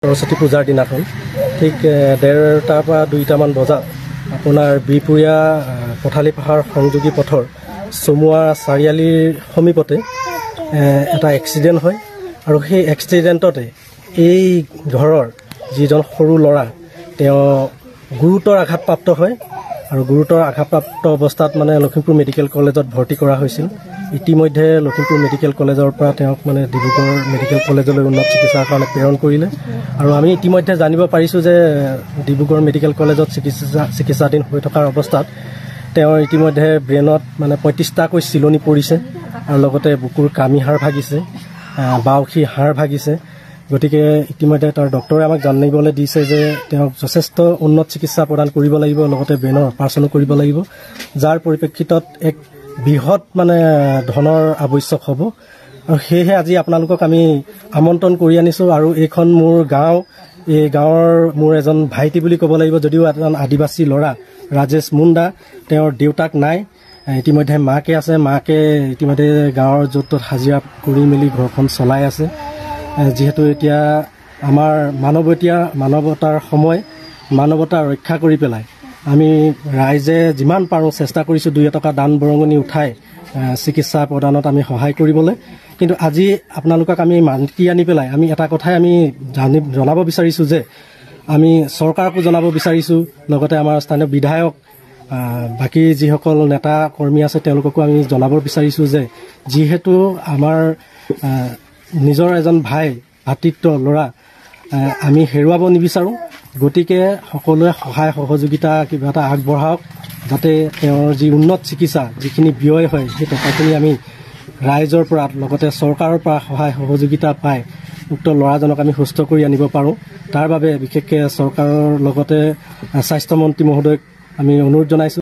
সৰস্বতী পূজাৰ দিনাখন ঠিক 1:30 পৰা 2টামান বজাত আপোনাৰ বিপুৰীয়া পথালি পাহাৰ সংযোগী পথৰ চমুৱা চাৰিআলিৰ সমীপতে এটা এক্সিডেণ্ট হয় আৰু সেই এক্সিডেণ্টতে এই ঘৰৰ যিজন সৰু ল'ৰা তেওঁ গুৰুতৰ আঘাতপ্ৰাপ্ত হয় আৰু গুৰুতৰ আঘাতপ্ৰাপ্ত অৱস্থাত মানে লখিমপুৰ মেডিকেল কলেজত ভৰ্তি কৰা হৈছিল। ইতিমধ্যে লখিমপুৰ মেডিকেল কলেজৰ পৰা তেওঁক মানে ডিব্ৰুগড় মেডিকেল কলেজলৈ উন্নত চিকিৎসাৰ কাৰণে প্ৰেৰণ কৰিলে আৰু আমি ইতিমধ্যে জানিব পাৰিছোঁ যে ডিব্ৰুগড় মেডিকেল কলেজত চিকিৎসাধীন হৈ থকাৰ অৱস্থাত তেওঁৰ ইতিমধ্যে ব্ৰেইনত মানে 35টাকৈ চিলনি পৰিছে আৰু লগতে বুকুৰ কামি হাড় ভাগিছে, বাউসী হাড় ভাগিছে। গতিকে ইতিমধ্যে তাৰ ডক্টৰে আমাক জানিবলৈ দিছে যে তেওঁক যথেষ্ট উন্নত চিকিৎসা প্ৰদান কৰিব লাগিব, লগতে ব্ৰেইনৰ অপাৰেশ্যনো কৰিব লাগিব, যাৰ পৰিপ্ৰেক্ষিতত এক বৃহৎ মানে ধনৰ আৱশ্যক হ'ব। আৰু সেয়েহে আজি আপোনালোকক আমি আমন্ত্ৰণ কৰি আনিছোঁ। আৰু এইখন মোৰ গাঁও, এই গাঁৱৰ মোৰ এজন ভাইটি বুলি ক'ব লাগিব, যদিও এজন আদিবাসী ল'ৰা ৰাজেশ মুণ্ডা, তেওঁৰ দেউতাক নাই, ইতিমধ্যে মাকে আছে। মাকে ইতিমধ্যে গাঁৱৰ য'ত ত'ত হাজিৰা কৰি মেলি ঘৰখন চলাই আছে। যিহেতু এতিয়া আমাৰ মানৱতাৰ সময়, মানৱতা ৰক্ষা কৰি পেলাই আমি ৰাইজে যিমান পাৰোঁ চেষ্টা কৰিছোঁ 2 টকা দান বৰঙণি উঠাই চিকিৎসা প্ৰদানত আমি সহায় কৰিবলৈ। কিন্তু আজি আপোনালোকক আমি মাতি আনি পেলাই আমি এটা কথাই আমি জনাব বিচাৰিছোঁ যে আমি চৰকাৰকো জনাব বিচাৰিছোঁ, লগতে আমাৰ স্থানীয় বিধায়ক, বাকী যিসকল নেতা কৰ্মী আছে তেওঁলোককো আমি জনাব বিচাৰিছোঁ যে যিহেতু আমাৰ নিজৰ এজন ভাতৃত্ব ল'ৰা আমি হেৰুৱাব নিবিচাৰোঁ। গতিকে সকলোৱে সহায় সহযোগিতা কিবা এটা আগবঢ়াওক, যাতে তেওঁৰ যি উন্নত চিকিৎসা যিখিনি ব্যয় হয় সেই টকাখিনি আমি ৰাইজৰ পৰা লগতে চৰকাৰৰ পৰা সহায় সহযোগিতা পাই উক্ত ল'ৰাজনক আমি সুস্থ কৰি আনিব পাৰোঁ। তাৰ বাবে বিশেষকৈ চৰকাৰৰ লগতে স্বাস্থ্যমন্ত্ৰী মহোদয়ক আমি অনুৰোধ জনাইছোঁ।